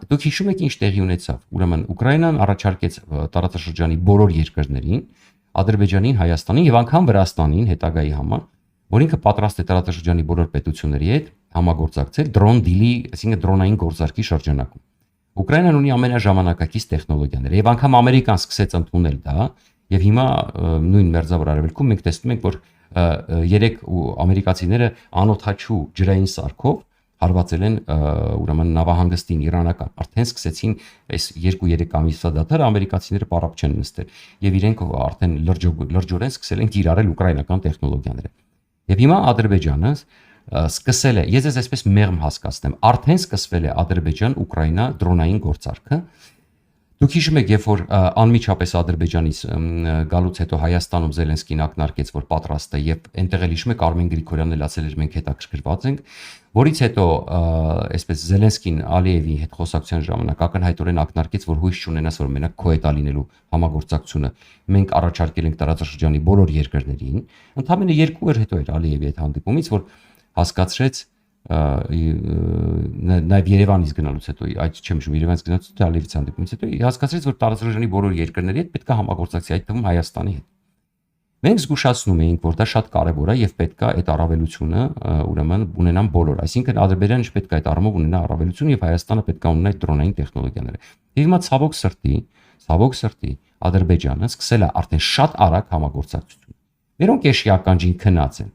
Դուք հիշում եք ինչ տեղի ունեցավ։ Ուրեմն Ուկրաինան առաջարկեց տարածաշրջանի բոլոր երկրներին, Ադրբեջանին, Հայաստանին եւ անգամ Վրաստանին հետագայի համար, որ ինքը պատրաստ է տարածաշրջանի բոլոր պետությունների հետ համագործակցել դրոն դիլի, այսինքն դրոնային գործարքի շրջանակում։ Ուկրաինան ունի ամենաժամանակակից տեխնոլոգիաներ եւ անգամ Ամերիկան սկսեց ընդունել դա եւ հիմա նույն մերձավոր արևելքում մենք տեսնում ենք, որ երեք ամերիկացիները անօթաչու ջրային սարքով հարվածել են ուրեմն նավահանգստին իրանական, արդեն սկսեցին այս 2-3 ամիսվա դադարը ամերիկացիները պարապ չեն նստել եւ իրենք արդեն լրջորեն սկսել են կիրառել ուկրաինական տեխնոլոգիաները։ Եվ հիմա Ադրբեջանը սկսել է, ես այսպես մեղմ հասկացնեմ, արդեն սկսվել է Ադրբեջան-Ուկրաինա դրոնային գործարքը։ Դուք հիշում եք, երբ որ անմիջապես Ադրբեջանից գալուց հետո Հայաստանում Զելենսկին ակնարկեց, որ պատրաստ է եւ այնտեղ էլ հիշում եք Արմեն Գրիգորյանն էլ ասել էր մենք հետաքրքրված ենք, որից հետո այսպես Զելենսկին Ալիևի հետ խոսակցության ժամանակ ակնհայտորեն ակնարկեց, որ հույս չունենաս, որ մենակ քո հետ լինելու համագործակցությունը մենք առաջարկել ենք տարածաշրջանի բոլոր երկրներին, ընդամենը 2 օր հետո էր Ալիևի հետ հանդիպումից, որ հասկացրեց նաև Երևանից գնալուց հետո, այդ չեմ հիշում, Երևանից գնալուց հետո Ալիևից հանդիպումից հետո հասկացրեց, որ տարածաշրջանի բոլոր երկրների հետ պետք է համագործակցի, այդ թվում Հայաստանի հետ։ Մենք զգուշացնում էինք, որ դա շատ կարևոր է եւ պետք է այդ առավելությունը ուրեմն ունենան բոլորը, այսինքն Ադրբեջանը պետք է այդ առումով ունենա առավելություն եւ Հայաստանը պետք է ունենա այդ դրոնային տեխնոլոգիաները։ Եվ հիմա ցավոք սրտի Ադրբեջանը սկսել է արդեն շատ արագ համագործակցություն։ Մերոնք էշի ականջին քնած են։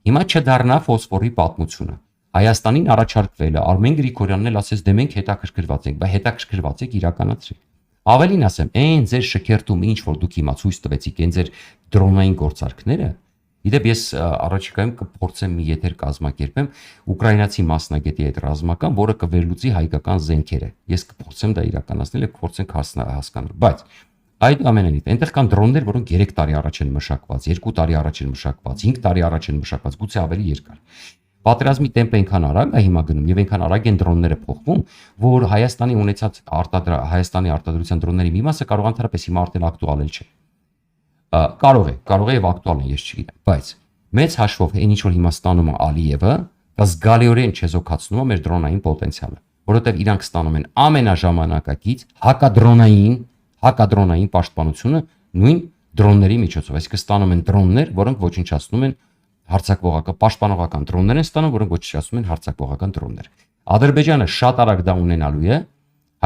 Հիմա չդառնա ֆոսֆորի պատմությունը։ Հայաստանին առաջարկվել է, Արմեն Գրիգորյանն էլ ասեց, դե մենք հետաքրքրված ենք, բայց հետաքրքրված եք իրականացրեք։ Ավելին ասեմ, այն ձեր շքերթում ինչ որ դուք հիմա ցույց տվեցիք, այն ձեր դրոնային գործարքները, իդեպ ես առաջիկայում կփորձեմ մի եթեր կազմակերպեմ ուկրաինացի մասնագետի այդ ռազմական, որը կվերլուծի հայկական զենքերը։ Ես կփորձեմ դա իրականացնել եւ փորձենք հասկանալ, բայց այդ ամենից այնտեղ կան դրոններ, որոնք 3 տարի առաջ են մշակված, 2 տարի առաջ են մշակված, 5 տարի առաջ են մշակված, գուցե ավելի երկար։ Պատերազմի տեմպը այնքան արագ է հիմա գնում եւ այնքան արագ են դրոնները փոխվում, որ Հայաստանի ունեցած Հայաստանի արտադրության դրոնների մի մասը կարող ընդհանրապես հիմա արդեն ակտուալ չէ։ Կարող է եւ ակտուալ է, ես չգիտեմ, բայց մեծ հաշվով այն ինչ որ հիմա ստանում է Ալիևը, դա զգալիորեն չեզոքացնում է մեր դրոնային պոտենցիալը, որովհետեւ իրանք ստանում են ամենաժամանակակից հակադրոնային պաշտպանությունը նույն դրոնների միջոցով, այսինքն ստանում են դրոններ, որոնք ոչնչացնում են հարձակվողական պաշտպանողական դրոններ են ստանում, որոնք ոչնչացնում են հարձակվողական դրոններ։ Ադրբեջանը շատ արագ դա ունենալու է,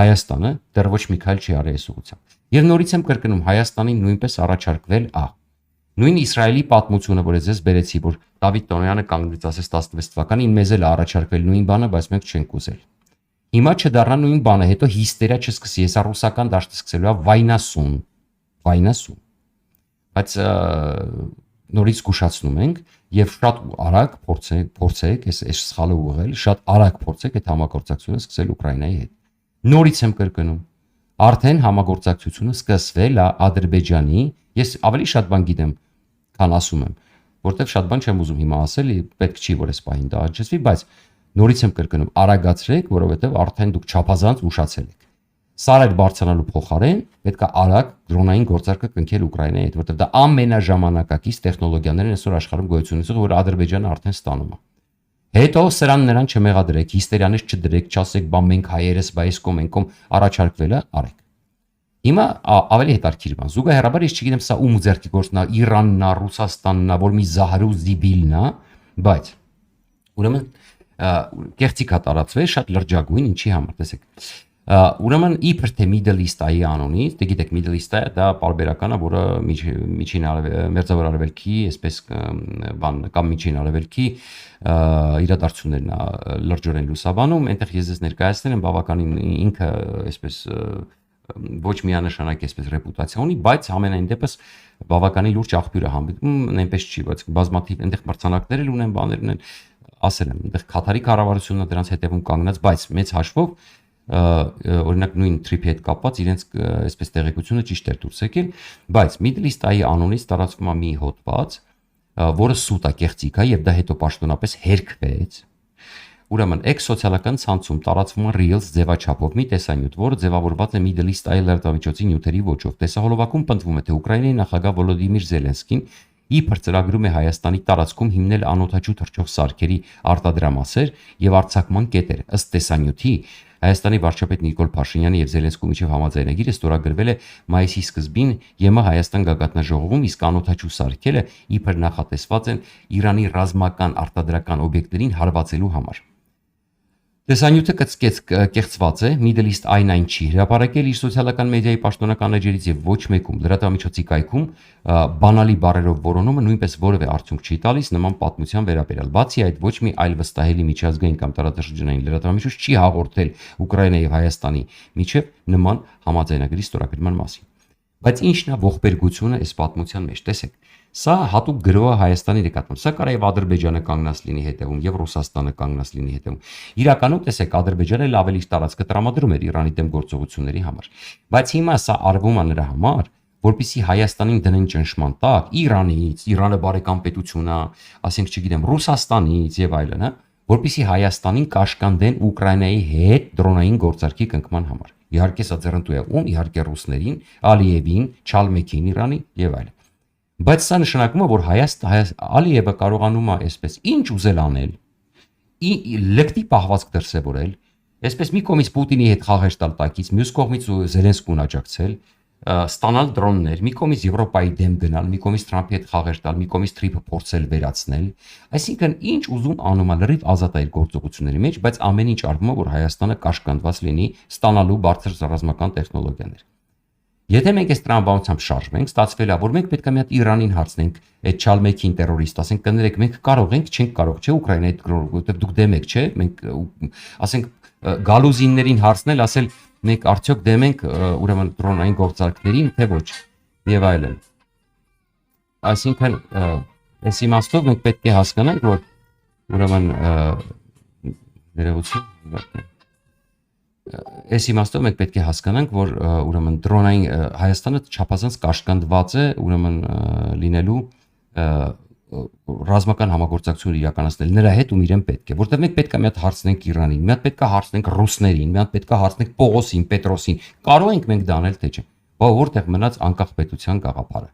Հայաստանը դեռ ոչ մի քայլ չի արել այս ուղղությամբ։ Եվ նորից եմ կրկնում, Հայաստանին նույնպես առաջարկվել է։ Նույն Իսրայելի պատմությունը, որ ես բերեցի, որ Դավիթ Տոնոյանը կանգնեց ասես 16 թվականին, մեզ էլ առաջարկվել նույն բանը, բայց մենք չենք ուզել։ Հիմա չդառնա նույն բանը, հետո հիստերիա չսկսի, հեսա ռուսական դաշտը սկսելու է վայնասուն։ Բայց նորից զգուշացնում ենք եւ շատ արագ փորձեք այս սխալը ուղղել, շատ արագ փորձեք այդ համագործակցությունը սկսել Ուկրաինայի հետ։ Նորից եմ կրկնում, արդեն համագործակցությունը սկսվել է Ադրբեջանի, ես ավելի շատ բան գիտեմ, քան ասում եմ, որտեղ շատ բան չեմ ուզում հիմա ասել, պետք չի որ այս պահին դա աճեցվի, բայց նորից եմ կրկնում, արագացրեք, որովհետեւ արդեն դուք չափազանց ուշացել եք։ Սարեր բարձրանալու փոխարեն պետք է արագ դրոնային գործարքը կնքել Ուկրաինայի հետ, որտեղ դա ամենաժամանակակից տեխնոլոգիաներն այսօր աշխարհում գոյություն ունեցող, որ Ադրբեջանը արդեն ստանում է։ Հետո սրան նրան չմեղադրեք, հիստերիաներ չդրեք, չասեք, բա մենք հայերս, բա այս կողմ ենկոմ առաջարկվել է, արեք։ Հիմա ավելի հետաքրքիր բան, զուգահեռաբար ես չգիտեմ սա ում ձեռքի գործն է, Իրանն է, Ռուսաստանն է, որ մի Զահրու Զիբիլն է, բայց ուրեմն կեղծիք է տարածվել շատ լրջագույն, ինչի համար, տեսեք։ Ուրեմն իբր թե Middle East-ի անունից, դե գիտեք Middle East-ը դա պարբերական է, որը միջին մերձավոր արևելքի, այսպես բան կամ միջին արևելքի իրադարձություններն է լրջորեն լուսաբանում, այնտեղ ես ներկայացնել եմ բավականին ինքը այսպես ոչ միանշանակ այսպես ռեպուտացիա ունի, բայց ամենայն դեպս բավականին լուրջ աղբյուր է հանդիպում, այնպես չի, բայց բազմաթիվ այնտեղ մրցանակներ էլ ունեն, բաներ ունեն, ասել եմ, այնտեղ Քաթարի կառավարությունն է դրանց հետևում կանգնած, բայց մեծ հաշվով օրինակ նույն trip-ի հետ կապված իրենց այսպես տեղեկությունը ճիշտ էր դուրս եկել, բայց Middle East-ի անունից տարածվում է մի հոդված, որը սուտ է, կեղծիք է եւ դա հետո պաշտոնապես հերքվեց։ Ուրեմն էքս-սոցիալական ցանցում տարածվում է Reels ձևաչափով մի տեսանյութ, որը ձևավորված է Middle East-ի լրատվամիջոցի նյութերի ոճով։ Տեսահոլովակում պնդվում է, թե Ուկրաինայի նախագահ Վոլոդիմիր Զելենսկին իբր ծրագրում է Հայաստանի տարածքում հիմնել անօթաչու թռչող սարքերի արտադրամասեր եւ արձակման կետեր։ Ըստ տեսանյութի Հայաստանի վարչապետ Նիկոլ Փաշինյանի եւ Զելենսկու միջև համաձայնագիրը ստորագրվել է մայիսի սկզբին ԵՄ Հայաստան գագաթնաժողովում, իսկ անօթաչու սարքերը իբր նախատեսված են Իրանի ռազմական արտադրական օբյեկտներին հարվածելու համար։ Տեսանյութը կեղծված է, Middle East այն չի հրապարակել իր սոցիալական մեդիայի պաշտոնական էջերից եւ ոչ մեկում լրատվամիջոցի կայքում բանալի բառերով որոնումը նույնպես որևէ արդյունք չի տալիս նման պատմության վերաբերյալ։ Բացի այդ, ոչ մի այլ վստահելի միջազգային կամ տարածաշրջանային լրատվամիջոց չի հաղորդել Ուկրաինայի եւ Հայաստանի միջև նման համաձայնագրի ստորագրման մասին։ Բայց ինչն է ողբերգությունը այս պատմության մեջ, տեսեք, սա հատուկ գրող է Հայաստանի նկատմամբ, սա կարող է Ադրբեջանը կանգնած լինի հետևում եւ Ռուսաստանը կանգնած լինի հետևում։ Իրականում տեսեք, Ադրբեջանը լավ էլի տարածքը տրամադրում էր Իրանի դեմ գործողությունների համար, բայց հիմա սա արվում է նրա համար, որպեսզի Հայաստանին դնեն ճնշման տակ Իրանից, Իրանը բարեկամ պետություն է, ասենք չգիտեմ, Ռուսաստանից եւ այլն, հա, որպեսզի Հայաստանին կաշկանդեն Ուկրաինայի հետ դրոնային գործարքի կնքման համար։ Իհարկե սա ձեռնտու է ում, իհարկե ռուսներին, Ալիևին, Չալմեքին Իրանի եւ այլն։ Բայց սա նշանակում է, որ Ալիևը կարողանում է այսպես ինչ ուզել անել, լկտի պահվածք դրսևորել, այսպես մի կողմից Պուտինի հետ խաղեր տալ տակից, մյուս կողմից Զելենսկուն աջակցել, ստանալ դրոններ, մի կողմից Եվրոպայի դեմ գնալ, մի կողմից Թրամփի հետ խաղեր տալ, մի կողմից Թրիփը փորձել վերացնել, այսինքն ինչ ուզում անում է լրիվ ազատ է իր գործողությունների մեջ, բայց ամեն ինչ արվում է, որ Հայաստանը կաշկանդված լինի ստանալու բարձր ռազմական տեխնոլոգիաներ։ Եթե մենք այս տրամաբանությամբ շարժվենք, ստացվել է, որ մենք պետք է մի հատ Իրանին հարցնենք, այդ Չալմեքին տերորիստ, ասենք կներեք, մենք կարող ենք, չենք կարող, չէ, Ուկրաինայի հետ դուք դեմ եք, չէ, մենք ասենք գալուզիններին հարցնել, ասել մենք արդյոք դեմ ենք ուրեմն դրոնային գործարքներին, թե ոչ, եւ այլն։ Այսինքն այս իմաստով մենք պետք է հասկանանք, որ ուրեմն ներողություն Այս իմաստով մենք պետք է հասկանանք, որ ուրեմն դրոնային Հայաստանը չափազանց կաշկանդված է ուրեմն լինելու ռազմական համագործակցություն իրականացնել նրա հետ ում իրեն պետք է, որտեղ մենք պետք է մի հատ հարցնենք Իրանին, մի հատ պետք է հարցնենք ռուսներին, մի հատ պետք է հարցնենք Պողոսին, Պետրոսին, կարող ենք մենք դա անել թե չէ, բայց որտեղ մնաց անկախ պետության գաղափարը։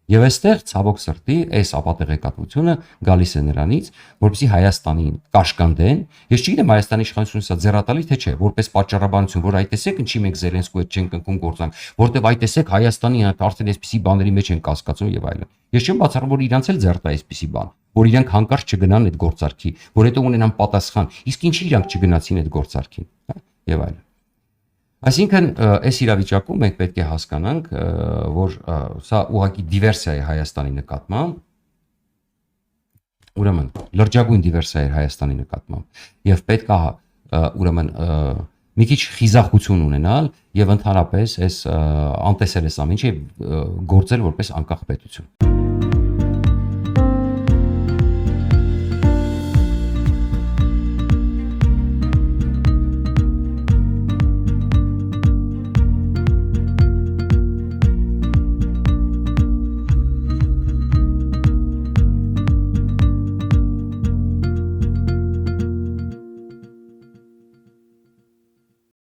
Եվ այստեղ ցավոք սրտի այս ապատեղեկատվությունը գալիս է նրանից, որպեսզի Հայաստանին կաշկանդեն։ Ես չգիտեմ Հայաստանի իշխանությունը սա ձեռատալի թե չէ, որպես պատճառաբանություն, որ այ տեսեք ինչի մենք Զելենսկու հետ չենք ընկում գործանք, որտեվ այ տեսեք Հայաստանի արդեն այսպիսի բաների մեջ են կասկածում եւ այլն։ Ես չեմ բացառում, որ իրանց էլ ձեռ տա այսպիսի բան, որ իրանք հանկարծ չգնան այդ գործարքի, որ հետո ունենան պատասխան, իսկ ինչի իրանք չգնացին այդ գործարքին, հա, եւ այլն։ Այսինքն այս իրավիճակում մենք պետք է հասկանանք, որ սա ուղղակի դիվերսիա է Հայաստանի նկատմամբ, ուրեմն լրջագույն դիվերսիա է Հայաստանի նկատմամբ եւ պետք է ուրեմն մի քիչ խիզախություն ունենալ եւ ընդհանրապես այս անտեսել այս ամենը գործել որպես անկախ պետություն։